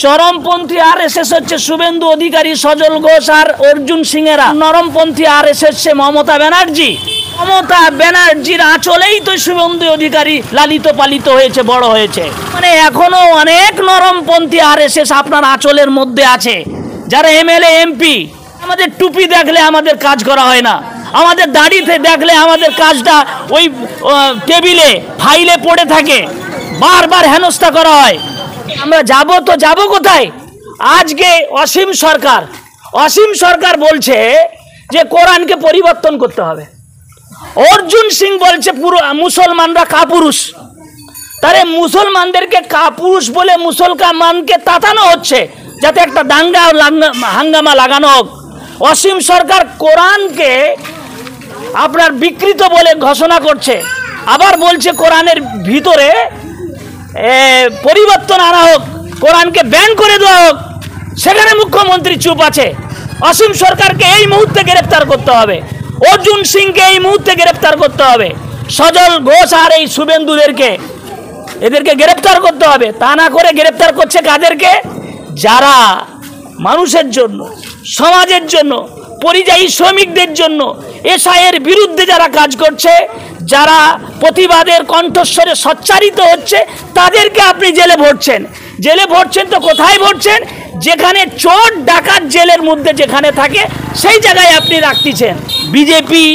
চরমপন্থী আরএসএস হচ্ছে শুভেন্দু অধিকারী, সজল ঘোষ আর অর্জুন সিংয়েরা। নরমপন্থী আরএসএস সে মমতা ব্যানার্জি। মমতা ব্যানার্জির আঁচলেই তো শুভেন্দু অধিকারী লালিত পালিত হয়েছে, বড় হয়েছে। মানে এখনো অনেক নরমপন্থী আরএসএস আপনার আঁচলের মধ্যে আছে, যারা এমএলএ এমপি। আমাদের টুপি দেখলে আমাদের কাজ করা হয় না, আমাদের দাড়িতে দেখলে আমাদের কাজটা ওই টেবিলে ফাইলে পড়ে থাকে, বারবার হেনস্থা করা হয়। আমরা যাব তো যাব কোথায়? আজকে অসীম সরকার বলছে যে কোরআনকে পরিবর্তন করতে হবে। অর্জুন সিং বলছে পুরো মুসলমানরা কাপুরুষ। তারে মুসলমানদেরকে কাপুরুষ বলে মুসলমানকে তাতানো হচ্ছে, যাতে একটা দাঙ্গা হাঙ্গামা লাগানো হোক। অসীম সরকার কোরআনকে আপনার বিকৃত বলে ঘোষণা করছে, আবার বলছে কোরআনের ভিতরে পরিবর্তন আনা হোক, কোরআনকে ব্যান করে দেওয়া হোক। সেখানে মুখ্যমন্ত্রী চুপ আছে। অসীম সরকারকে এই মুহূর্তে গ্রেফতার করতে হবে, অর্জুন সিংকে এই মুহূর্তে গ্রেফতার করতে হবে, সজল ঘোষ আর এই এদেরকে গ্রেফতার করতে হবে। তা না করে গ্রেফতার করছে কাদেরকে? যারা মানুষের জন্য, সমাজের জন্য, পরিযায়ী শ্রমিকদের জন্য, এসআইয়ের বিরুদ্ধে যারা কাজ করছে, যারা প্রতিবাদের কণ্ঠস্বরে সচ্চারিত হচ্ছে, তাদেরকে আপনি জেলে ভরছেন। তো কোথায় ভরছেন? যেখানে চোর ডাকাত জেলের মধ্যে যেখানে থাকে সেই জায়গায় আপনি রাখতেছেন। বিজেপি,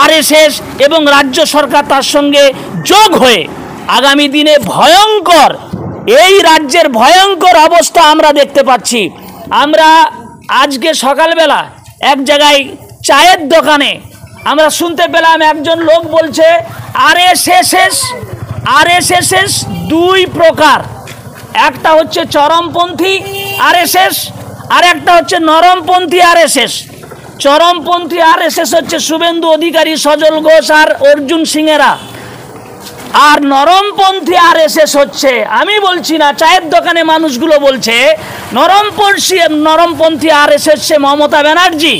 আরএসএস এবং রাজ্য সরকার তার সঙ্গে যোগ হয়ে আগামী দিনে এই রাজ্যের ভয়ঙ্কর অবস্থা আমরা দেখতে পাচ্ছি। আমরা আজকে সকালবেলা এক জায়গায় চায়ের দোকানে আমরা শুনতে পেলাম একজন লোক বলছে আরএসএস দুই প্রকার, একটা হচ্ছে চরমপন্থী আরএসএস আর একটা হচ্ছে নরমপন্থী আরএসএস। চরমপন্থী আরএসএস হচ্ছে শুভেন্দু অধিকারী, সজল ঘোষ আর অর্জুন সিংয়েরা। আর নরমপন্থী আরএসএস হচ্ছে, আমি বলছি না, চায়ের দোকানে মানুষগুলো বলছে নরমপন্থী আরএসএস সে মমতা ব্যানার্জি।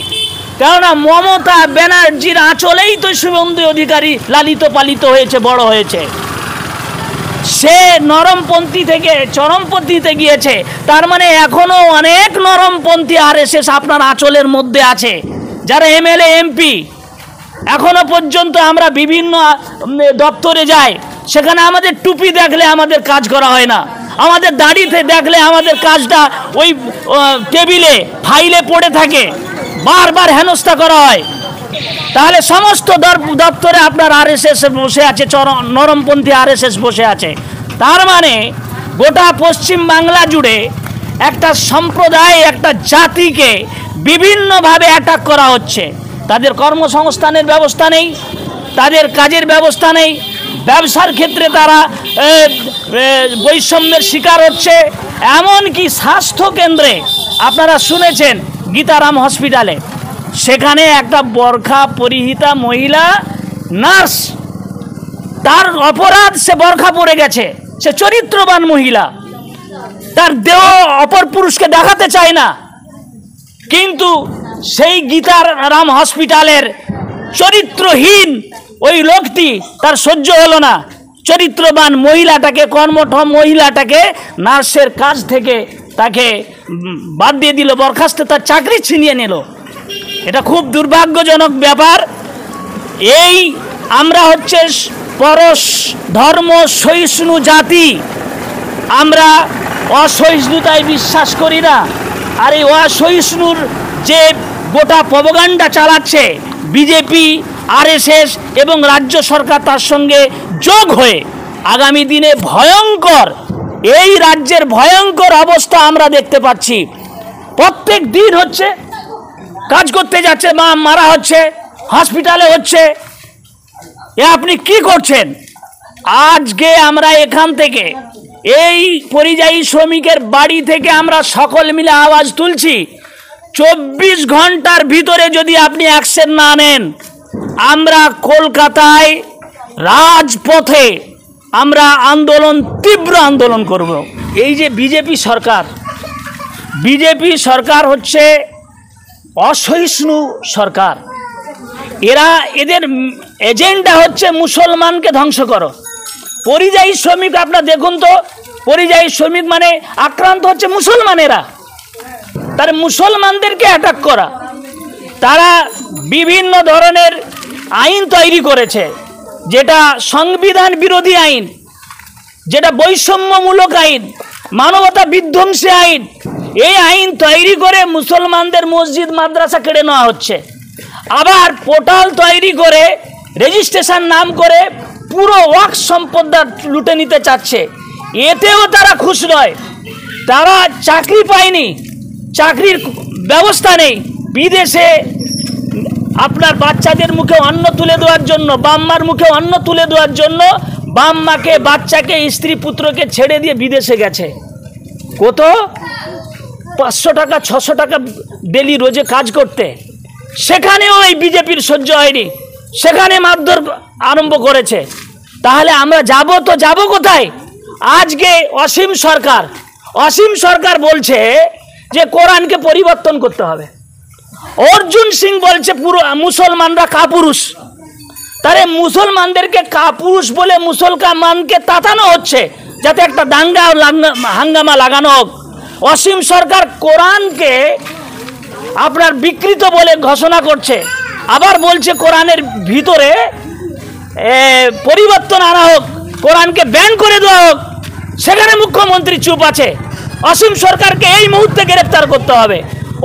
কেননা মমতা ব্যানার্জির আঁচলেই তো শুভেন্দু অধিকারী লালিত পালিত হয়েছে, বড় হয়েছে। সে নরমপন্থী থেকে চরমপন্থীতে গিয়েছে। তার মানে এখনো অনেক নরমপন্থী আরএসএস আপনার আঁচলের মধ্যে আছে, যারা এমএলএ এমপি। এখনো পর্যন্ত আমরা বিভিন্ন দপ্তরে যাই, সেখানে আমাদের টুপি দেখলে আমাদের কাজ করা হয় না, আমাদের দাড়িতে দেখলে আমাদের কাজটা ওই টেবিলে ফাইলে পড়ে থাকে, বারবার হেনস্থা করা হয়। তাহলে সমস্ত দপ্তরে আপনার আরএসএস বসে আছে, নরমপন্থী আরএসএস বসে আছে। তার মানে গোটা পশ্চিম বাংলা জুড়ে একটা সম্প্রদায়, একটা জাতিকে বিভিন্নভাবে অ্যাটাক করা হচ্ছে। তাদের কর্মসংস্থানের ব্যবস্থা নেই, তাদের কাজের ব্যবস্থা নেই, ব্যবসার ক্ষেত্রে তারা বৈষম্যের শিকার হচ্ছে। এমনকি স্বাস্থ্য কেন্দ্রে আপনারা শুনেছেন, গীতারাম হসপিটালে, সেখানে একটা বোরখা পরিহিতা মহিলা নার্স, তার অপরাধ সে বোরখা পরে গেছে, সে চরিত্রবান মহিলা, তার দেহ অপর পুরুষকে দেখাতে চায় না, কিন্তু সেই গীতারাম হসপিটালের চরিত্রহীন ওই লোকটি তার সহ্য হলো না, চরিত্রবান মহিলাটাকে, কর্মঠ মহিলাটাকে নার্সের কাজ থেকে তাকে বাদ দিয়ে দিল, বরখাস্ত, তার চাকরি ছিনিয়ে নিল। এটা খুব দুর্ভাগ্যজনক ব্যাপার। আমরা হচ্ছে পরশ ধর্ম সহিষ্ণু জাতি, আমরা অসহিষ্ণুতায় বিশ্বাস করি না। আর এই অসহিষ্ণুর যে গোটা প্রপাগান্ডা চালাচ্ছে বিজেপি, আরএসএস এবং রাজ্য সরকার তার সঙ্গে যোগ হয়ে আগামী দিনে এই রাজ্যের ভয়ঙ্কর অবস্থা আমরা দেখতে পাচ্ছি। প্রত্যেক দিন হচ্ছে, কাজ করতে যাচ্ছে, মারা হচ্ছে, হসপিটালে হচ্ছে। আপনি কি করছেন? আজকে আমরা এখান থেকে, এই পরিযায়ী শ্রমিকের বাড়ি থেকে আমরা সকল মিলে আওয়াজ তুলছি, 24 ঘন্টার ভিতরে যদি আপনি অ্যাকশন না নেন, আমরা কলকাতায় রাজপথে আমরা তীব্র আন্দোলন করব। এই যে বিজেপি সরকার হচ্ছে অসহিষ্ণু সরকার। এদের এজেন্ডা হচ্ছে মুসলমানকে ধ্বংস করো। পরিযায়ী শ্রমিক আপনারা দেখুন তো, পরিযায়ী শ্রমিক মানে আক্রান্ত হচ্ছে মুসলমানেরা, তার মুসলমানদেরকে অ্যাটাক করা। তারা বিভিন্ন ধরনের আইন তৈরি করেছে, যেটা সংবিধান বিরোধী আইন, যেটা বৈষম্যমূলক আইন, মানবতা বিধ্বংসী আইন। এই আইন তৈরি করে মুসলমানদের মসজিদ মাদ্রাসা কেড়ে নেওয়া হচ্ছে। আবার পোর্টাল তৈরি করে রেজিস্ট্রেশন নাম করে পুরো ওয়াক্ফ সম্পদটা লুটে নিতে চাচ্ছে। এতেও তারা খুশ নয়। তারা চাকরি পায়নি, চাকরির ব্যবস্থা নেই। বিদেশে আপনার বাচ্চাদের মুখে অন্ন তুলে দেওয়ার জন্য, বাম্মার মুখে অন্ন তুলে দেওয়ার জন্য বাম্মাকে, বাচ্চাকে, স্ত্রী পুত্রকে ছেড়ে দিয়ে বিদেশে গেছে। কত 500 টাকা 600 টাকা ডেলি রোজে কাজ করতে। সেখানেও এই বিজেপির সহ্য হয়নি, সেখানে মারধর আরম্ভ করেছে। তাহলে আমরা যাব তো যাব কোথায়? আজকে অসীম সরকার বলছে যে কোরআনকে পরিবর্তন করতে হবে। অর্জুন সিং বলছে পুরো মুসলমানরা কাপুরুষ। তাহলে মুসলমানদেরকে কাপুরুষ বলে মুসলমানকে তাতানো হচ্ছে, যাতে একটা দাঙ্গা হাঙ্গামা লাগানো হোক। অসীম সরকার কোরআনকে আপনার বিকৃত বলে ঘোষণা করছে, আবার বলছে কোরআনের ভিতরে পরিবর্তন আনা হোক, কোরআনকে ব্যান করে দেওয়া হোক। সেখানে মুখ্যমন্ত্রী চুপ আছে। অসীম সরকারকে এই মুহূর্তে গ্রেফতার করতে হবে,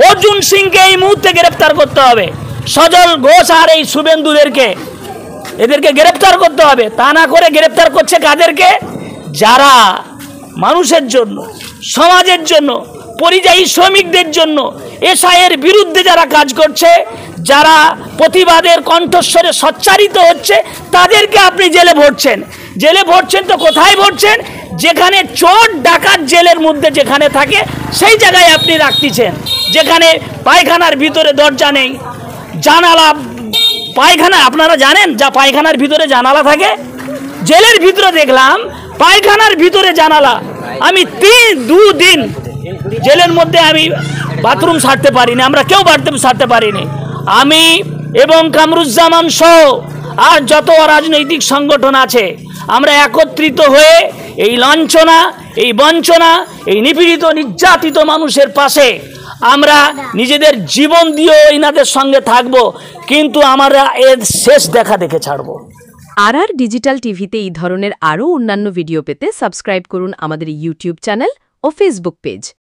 অর্জুন সিংকে এই মুহূর্তে গ্রেফতার করতে হবে, সজল ঘোষ আর এই শুভেন্দুদেরকে, এদেরকে গ্রেফতার করতে হবে। তা না করে গ্রেফতার করছে কাদেরকে? যারা মানুষের জন্য, সমাজের জন্য, পরিযায়ী শ্রমিকদের জন্য, এসআইয়ের বিরুদ্ধে যারা কাজ করছে, যারা প্রতিবাদের কণ্ঠস্বরে সচ্চারিত হচ্ছে, তাদেরকে আপনি জেলে ভরছেন। জেলে ভরছেন তো কোথায় ভরছেন? যেখানে চোর ডাকাত জেলের মধ্যে যেখানে থাকে সেই জায়গায় আপনি রাখতেছেন। যেখানে পায়খানার ভিতরে দরজা নেই, জানালা, পায়খানা আপনারা জানেন যা পায়খানার ভিতরে জানালা থাকে? জেলের ভিতরে দেখলাম পায়খানার ভিতরে জানালা। আমি 2 দিন জেলের মধ্যে আমি বাথরুম সারতে পারিনি, আমরা কেউ বাথরুম সারতে পারিনি। আমি এবং কামরুজ্জামান সহ আর যত রাজনৈতিক সংগঠন আছে, আমরা একত্রিত হয়ে এই লাঞ্ছনা, এই বঞ্চনা, এই নিপীড়িত নির্যাতিত মানুষের পাশে আমরা নিজেদের জীবন দিয়েও এনাদের সঙ্গে থাকব, কিন্তু আমরা এর শেষ দেখা দেখে ছাড়ব। RR ডিজিটাল টিভিতে এই ধরনের আরও অন্যান্য ভিডিও পেতে সাবস্ক্রাইব করুন আমাদের ইউটিউব চ্যানেল ও ফেসবুক পেজ।